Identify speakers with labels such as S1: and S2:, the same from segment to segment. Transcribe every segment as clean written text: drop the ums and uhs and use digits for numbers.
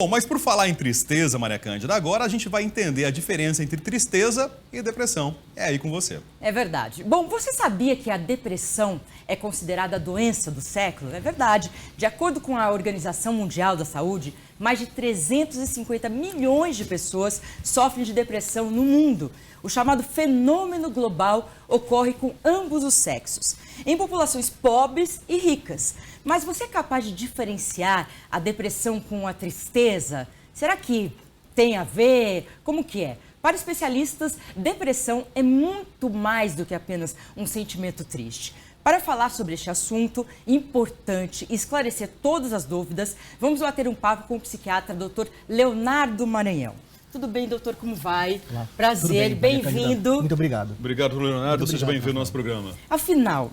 S1: Bom, mas por falar em tristeza, Maria Cândida, agora a gente vai entender a diferença entre tristeza e depressão. É aí com você.
S2: É verdade. Bom, você sabia que a depressão é considerada a doença do século? É verdade. De acordo com a Organização Mundial da Saúde, mais de 350 milhões de pessoas sofrem de depressão no mundo. O chamado fenômeno global ocorre com ambos os sexos, em populações pobres e ricas. Mas você é capaz de diferenciar a depressão com a tristeza? Será que tem a ver? Como que é? Para especialistas, depressão é muito mais do que apenas um sentimento triste. Para falar sobre este assunto importante e esclarecer todas as dúvidas, vamos bater um papo com o psiquiatra Dr. Leonardo Maranhão. Tudo bem, doutor? Como vai?
S3: Olá.
S2: Prazer, bem-vindo.
S3: Muito obrigado.
S1: Obrigado, Leonardo. Seja bem-vindo ao nosso programa.
S2: Afinal,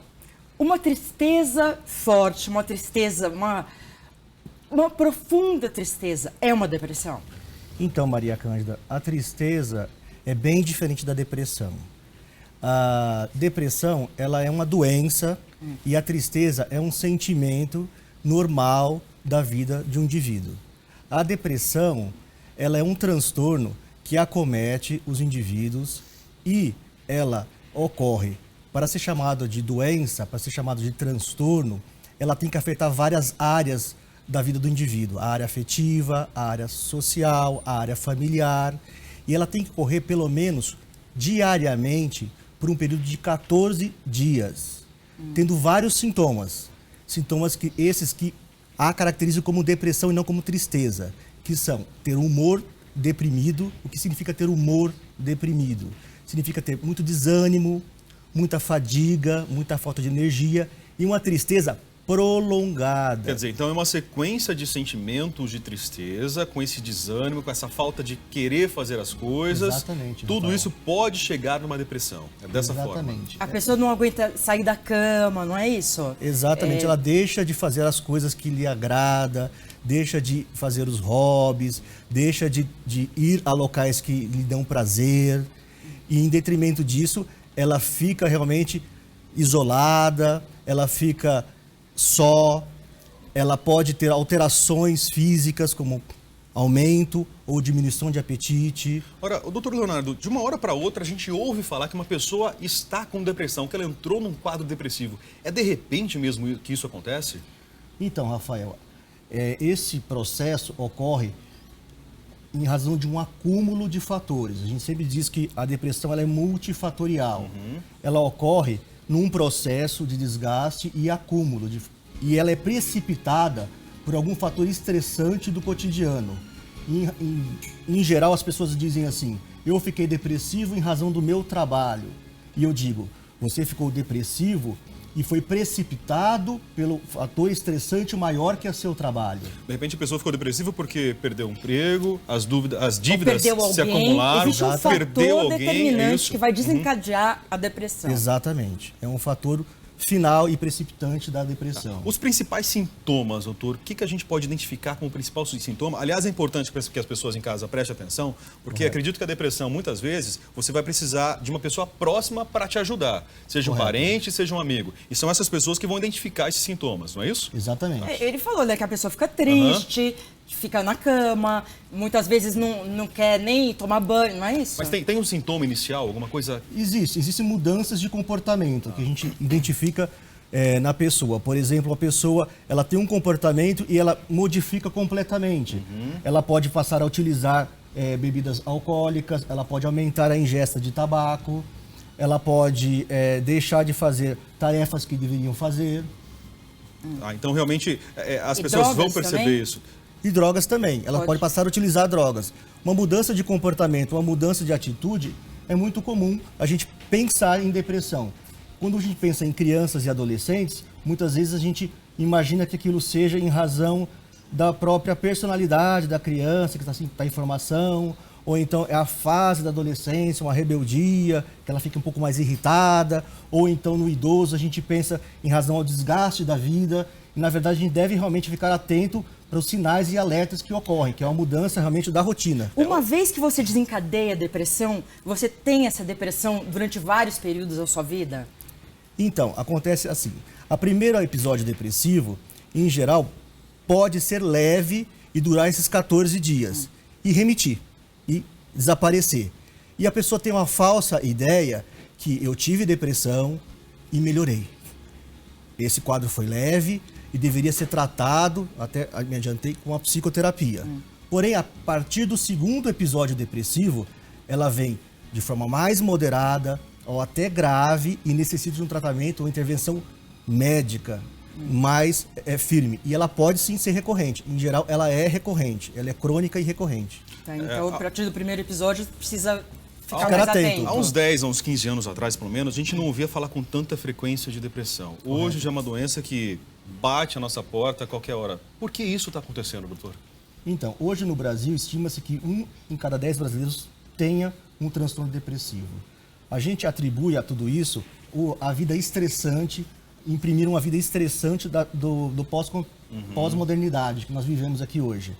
S2: uma tristeza forte, uma tristeza, uma profunda tristeza, é uma depressão?
S3: Então, Maria Cândida, a tristeza é bem diferente da depressão. A depressão, ela é uma doença e a tristeza é um sentimento normal da vida de um indivíduo. A depressão, ela é um transtorno que acomete os indivíduos e ela ocorre, para ser chamado de doença, para ser chamado de transtorno, ela tem que afetar várias áreas da vida do indivíduo. A área afetiva, a área social, a área familiar. E ela tem que ocorrer pelo menos diariamente por um período de 14 dias, tendo vários sintomas. Sintomas que a caracterizam como depressão e não como tristeza, que são ter um humor deprimido. O que significa ter humor deprimido? Significa ter muito desânimo, muita fadiga, muita falta de energia e uma tristeza prolongada.
S1: Quer dizer, então é uma sequência de sentimentos de tristeza, com esse desânimo, com essa falta de querer fazer as coisas.
S3: Exatamente.
S1: Tudo
S3: Rafael.
S1: isso pode chegar numa depressão. É dessa forma.
S3: Exatamente.
S2: A pessoa não aguenta sair da cama, não é isso?
S3: Exatamente. Ela deixa de fazer as coisas que lhe agrada, deixa de fazer os hobbies, deixa de ir a locais que lhe dão prazer. E em detrimento disso, ela fica realmente isolada, ela fica só, ela pode ter alterações físicas como aumento ou diminuição de apetite.
S1: Ora, o doutor Leonardo, de uma hora para outra a gente ouve falar que uma pessoa está com depressão, que ela entrou num quadro depressivo. É de repente mesmo que isso acontece?
S3: Então, Rafael, esse processo ocorre em razão de um acúmulo de fatores. A gente sempre diz que a depressão ela é multifatorial. Ela ocorre num processo de desgaste e acúmulo. E ela é precipitada por algum fator estressante do cotidiano. Em geral, as pessoas dizem assim: eu fiquei depressivo em razão do meu trabalho. E eu digo: você ficou depressivo e foi precipitado pelo fator estressante maior que é seu trabalho.
S1: De repente a pessoa ficou depressiva porque perdeu o emprego, as dívidas se
S2: alguém,
S1: acumularam,
S2: existe um
S1: perdeu
S2: fator
S1: alguém.
S2: determinante que vai desencadear a depressão.
S3: Exatamente. É um fator final e precipitante da depressão.
S1: Os principais sintomas, doutor, o que a gente pode identificar como principal sintoma? Aliás, é importante que as pessoas em casa prestem atenção, porque acredito que a depressão, muitas vezes, você vai precisar de uma pessoa próxima para te ajudar, seja um parente, seja um amigo. E são essas pessoas que vão identificar esses sintomas, não é isso?
S3: Exatamente.
S2: Ele falou, né, que a pessoa fica triste, fica na cama, muitas vezes não quer nem tomar banho, não é isso?
S1: Mas tem um sintoma inicial, alguma coisa?
S3: Existem mudanças de comportamento que a gente identifica na pessoa. Por exemplo, a pessoa ela tem um comportamento e ela modifica completamente. Ela pode passar a utilizar bebidas alcoólicas, ela pode aumentar a ingesta de tabaco, ela pode deixar de fazer tarefas que deveriam fazer.
S1: Então, realmente, as pessoas vão perceber
S2: também?
S1: isso.
S3: E drogas também. Ela pode passar a utilizar drogas. Uma mudança de comportamento, uma mudança de atitude, é muito comum a gente pensar em depressão. Quando a gente pensa em crianças e adolescentes, muitas vezes a gente imagina que aquilo seja em razão da própria personalidade da criança, que está em formação, ou então é a fase da adolescência, uma rebeldia, que ela fica um pouco mais irritada, ou então no idoso a gente pensa em razão ao desgaste da vida. E, na verdade, a gente deve realmente ficar atento para os sinais e alertas que ocorrem, que é uma mudança realmente da rotina.
S2: Uma vez que você desencadeia a depressão, você tem essa depressão durante vários períodos da sua vida?
S3: Então, acontece assim. O primeiro episódio depressivo, em geral, pode ser leve e durar esses 14 dias e remitir e desaparecer. E a pessoa tem uma falsa ideia que eu tive depressão e melhorei. Esse quadro foi leve e deveria ser tratado, até me adiantei, com a psicoterapia. Porém, a partir do segundo episódio depressivo, ela vem de forma mais moderada ou até grave e necessita de um tratamento ou intervenção médica mais firme. E ela pode sim ser recorrente. Em geral, ela é recorrente. Ela é crônica e recorrente.
S2: Tá, então, a partir do primeiro episódio, precisa ficar
S3: Ficar
S2: mais
S3: atento.
S2: atento.
S1: Há uns 10, há uns 15 anos atrás, pelo menos, a gente não ouvia falar com tanta frequência de depressão. Hoje já é uma doença que bate a nossa porta a qualquer hora. Por que isso está acontecendo, doutor?
S3: Então, hoje no Brasil, estima-se que 1 em cada 10 brasileiros tenha um transtorno depressivo. A gente atribui a tudo isso a vida estressante, imprimir uma vida estressante do pós-modernidade que nós vivemos aqui hoje.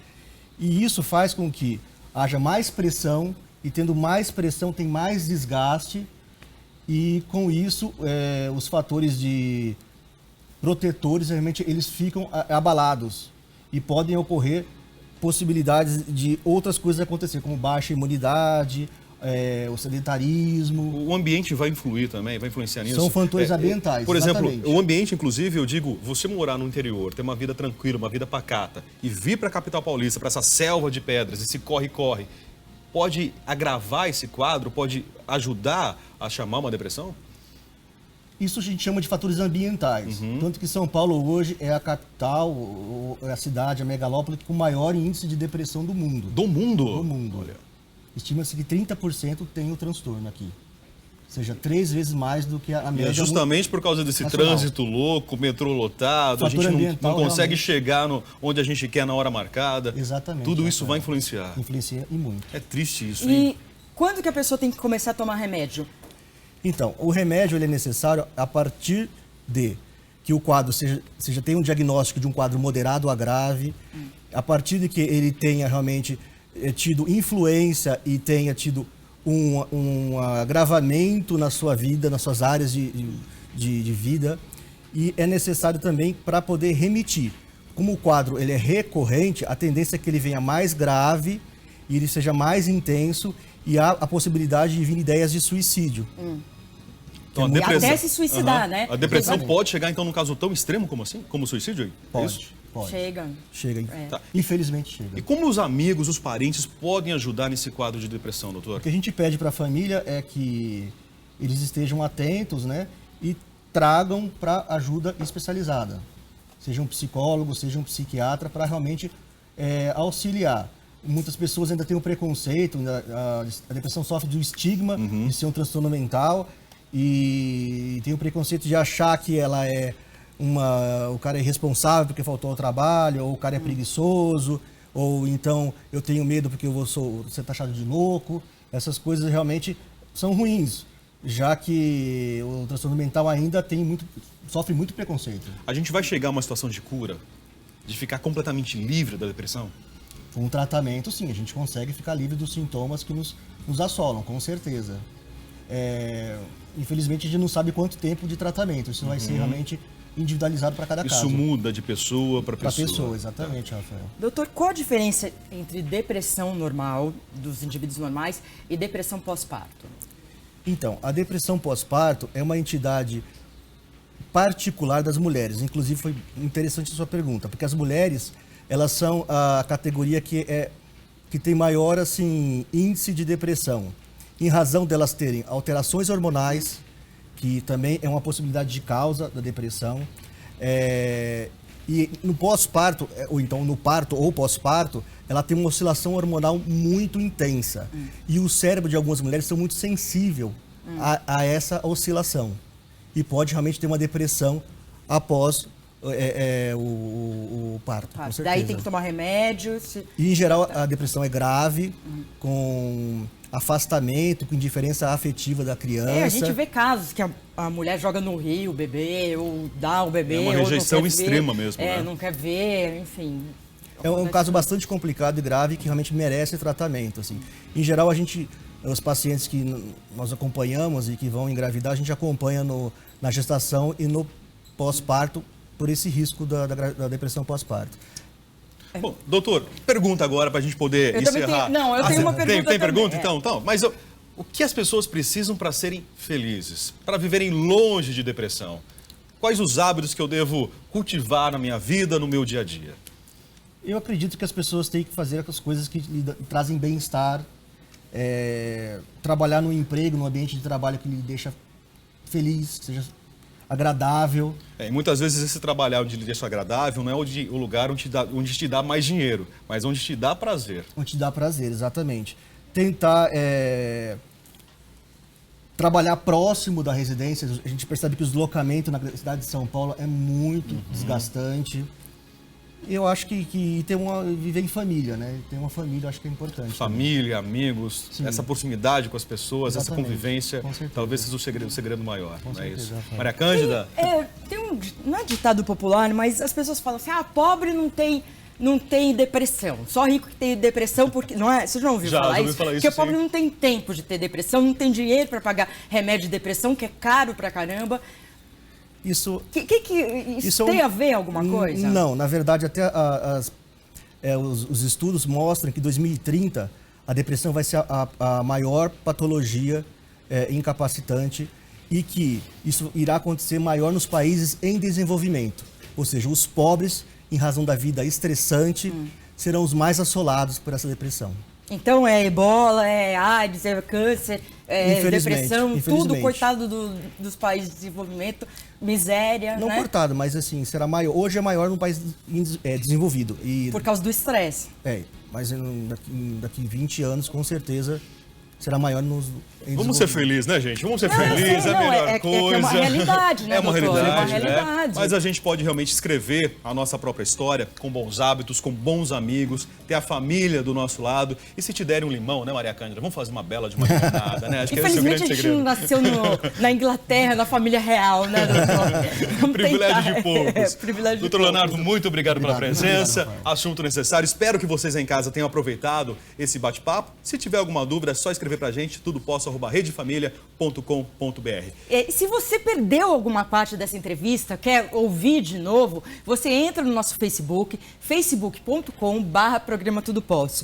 S3: E isso faz com que haja mais pressão, e tendo mais pressão tem mais desgaste, e com isso os fatores de protetores, realmente, eles ficam abalados e podem ocorrer possibilidades de outras coisas acontecer, como baixa imunidade, o sedentarismo.
S1: O ambiente vai influir também, vai influenciar nisso?
S3: São fatores ambientais,
S1: Por exemplo,
S3: exatamente.
S1: o ambiente, inclusive, eu digo, você morar no interior, ter uma vida tranquila, uma vida pacata, e vir para a capital paulista, para essa selva de pedras, esse corre-corre, pode agravar esse quadro, pode ajudar a chamar uma depressão?
S3: Isso a gente chama de fatores ambientais. Tanto que São Paulo hoje é a capital, é a cidade, a megalópole com o maior índice de depressão do mundo.
S1: Do mundo?
S3: Do mundo.
S1: Olha.
S3: Estima-se que 30% tem o transtorno aqui. Ou seja, 3 vezes mais do que a
S1: E
S3: média.
S1: é justamente por causa desse
S3: nacional.
S1: trânsito louco, metrô lotado,
S3: Fator
S1: a gente não
S3: ambiental,
S1: consegue
S3: realmente.
S1: chegar onde a gente quer na hora marcada.
S3: Exatamente.
S1: Tudo isso
S3: Rafael.
S1: vai influenciar.
S3: Influencia e muito.
S1: É triste isso, hein?
S2: E quando que a pessoa tem que começar a tomar remédio?
S3: Então, o remédio ele é necessário a partir de que o quadro seja tenha um diagnóstico de um quadro moderado a grave, a partir de que ele tenha realmente tido influência e tenha tido um agravamento na sua vida, nas suas áreas de vida, e é necessário também para poder remitir. Como o quadro ele é recorrente, a tendência é que ele venha mais grave e ele seja mais intenso, e há a possibilidade de vir ideias de suicídio.
S1: Então,
S2: E até se suicidar, né?
S1: A depressão
S3: Exatamente.
S1: pode chegar, então, num caso tão extremo como assim? Como o suicídio? É isso?
S3: Pode.
S2: Chega.
S3: Chega.
S1: Tá.
S3: Infelizmente chega.
S1: E como os amigos, os parentes podem ajudar nesse quadro de depressão, doutor?
S3: O que a gente pede para a família é que eles estejam atentos, né? E tragam para ajuda especializada. Seja um psicólogo, seja um psiquiatra, para realmente auxiliar. Muitas pessoas ainda têm um preconceito, a depressão sofre de um estigma de ser um transtorno mental, e tem o preconceito de achar que ela o cara é irresponsável porque faltou ao trabalho, ou o cara é preguiçoso, ou então eu tenho medo porque eu vou ser taxado de louco. Essas coisas realmente são ruins, já que o transtorno mental ainda sofre muito preconceito.
S1: A gente vai chegar a uma situação de cura? De ficar completamente livre da depressão?
S3: Com o tratamento, sim, a gente consegue ficar livre dos sintomas que nos assolam, com certeza. Infelizmente, a gente não sabe quanto tempo de tratamento. Isso vai ser realmente individualizado para cada caso.
S1: Isso muda de pessoa para
S3: Para
S1: pessoa.
S3: pessoa, exatamente, Rafael.
S2: Doutor, qual a diferença entre depressão normal, dos indivíduos normais, e depressão pós-parto?
S3: Então, a depressão pós-parto é uma entidade particular das mulheres. Inclusive, foi interessante a sua pergunta, porque as mulheres, elas são a categoria que tem maior assim, índice de depressão, em razão delas terem alterações hormonais, que também é uma possibilidade de causa da depressão. E no pós-parto, ou então no parto ou pós-parto, ela tem uma oscilação hormonal muito intensa. E o cérebro de algumas mulheres são muito sensível a essa oscilação. E pode realmente ter uma depressão após o parto, com certeza.
S2: Daí tem que tomar remédio.
S3: E, em geral, a depressão é grave, com afastamento, com indiferença afetiva da criança.
S2: A gente vê casos que a mulher joga no rio o bebê, ou dá o bebê,
S1: É uma
S2: ou
S1: rejeição
S2: não quer
S1: extrema
S2: ver,
S1: mesmo, né?
S2: não quer ver, enfim.
S3: É um caso bastante complicado e grave que realmente merece tratamento, assim. Em geral, os pacientes que nós acompanhamos e que vão engravidar, a gente acompanha na gestação e no pós-parto por esse risco da depressão pós-parto.
S1: Bom, doutor, pergunta agora para a gente poder
S2: Eu também
S1: encerrar.
S2: tenho- não, eu tenho uma pergunta
S1: Tem pergunta?
S2: também,
S1: Então, mas o que as pessoas precisam para serem felizes, para viverem longe de depressão? Quais os hábitos que eu devo cultivar na minha vida, no meu dia a dia?
S3: Eu acredito que as pessoas têm que fazer as coisas que lhe trazem bem-estar, trabalhar no emprego, no ambiente de trabalho que lhe deixa feliz, que seja agradável.
S1: E muitas vezes esse trabalhar onde lhe deixa agradável não é o lugar onde te dá mais dinheiro, mas onde te dá prazer.
S3: Onde te dá prazer, exatamente. Tentar trabalhar próximo da residência. A gente percebe que o deslocamento na cidade de São Paulo é muito desgastante. Eu acho que viver em família, né? Ter uma família, eu acho que é importante.
S1: Família, amigos,
S3: Sim.
S1: essa proximidade com as pessoas,
S3: Exatamente.
S1: essa convivência,
S3: Com certeza.
S1: talvez seja o segredo maior, não é
S3: certeza,
S1: isso?
S3: Rafael.
S1: Maria Cândida?
S2: Não é ditado popular, mas as pessoas falam assim, pobre não tem depressão. Só rico que tem depressão, porque... Não é? Você já ouviu
S1: Já
S2: falar
S1: ouvi
S2: isso?
S1: falar isso,
S2: Porque o pobre
S1: sim.
S2: não tem tempo de ter depressão, não tem dinheiro para pagar remédio de depressão, que é caro pra caramba.
S3: Isso
S2: Isso tem a ver alguma coisa?
S3: Não, na verdade, até os estudos mostram que em 2030 a depressão vai ser a maior patologia incapacitante e que isso irá acontecer maior nos países em desenvolvimento. Ou seja, os pobres, em razão da vida estressante, serão os mais assolados por essa depressão.
S2: Então é ebola, é AIDS, é câncer, é depressão, tudo
S3: infelizmente.
S2: coitado dos países de desenvolvimento, miséria,
S3: Não
S2: né?
S3: cortado, mas assim, será maior. Hoje é maior no país desenvolvido.
S2: Por causa do estresse.
S3: Mas daqui 20 anos, com certeza, será maior nos
S1: Vamos ser felizes, né, gente? Vamos ser
S2: Não,
S1: felizes,
S2: sim,
S1: é a
S2: não,
S1: melhor
S2: é que é
S1: coisa.
S2: uma realidade, né,
S1: É uma
S2: doutor?
S1: realidade,
S2: É uma
S1: né?
S2: realidade.
S1: Mas a gente pode realmente escrever a nossa própria história com bons hábitos, com bons amigos, ter a família do nosso lado. E se te derem um limão, né, Maria Cândida? Vamos fazer uma bela de uma limonada, né? Acho que esse é o
S2: Infelizmente
S1: grande
S2: a gente
S1: segredo.
S2: não nasceu na Inglaterra, na família real, né, doutor? Vamos
S1: Privilégio
S2: tentar.
S1: de poucos.
S2: Privilégio de
S1: Doutor
S2: poucos.
S1: Leonardo, muito obrigado pela presença.
S3: Obrigado,
S1: Assunto necessário. Espero que vocês em casa tenham aproveitado esse bate-papo. Se tiver alguma dúvida, é só escrever pra gente, tudoposso@redefamilia.com.br.
S2: E se você perdeu alguma parte dessa entrevista, quer ouvir de novo, você entra no nosso Facebook, facebook.com/programa Tudo Posso.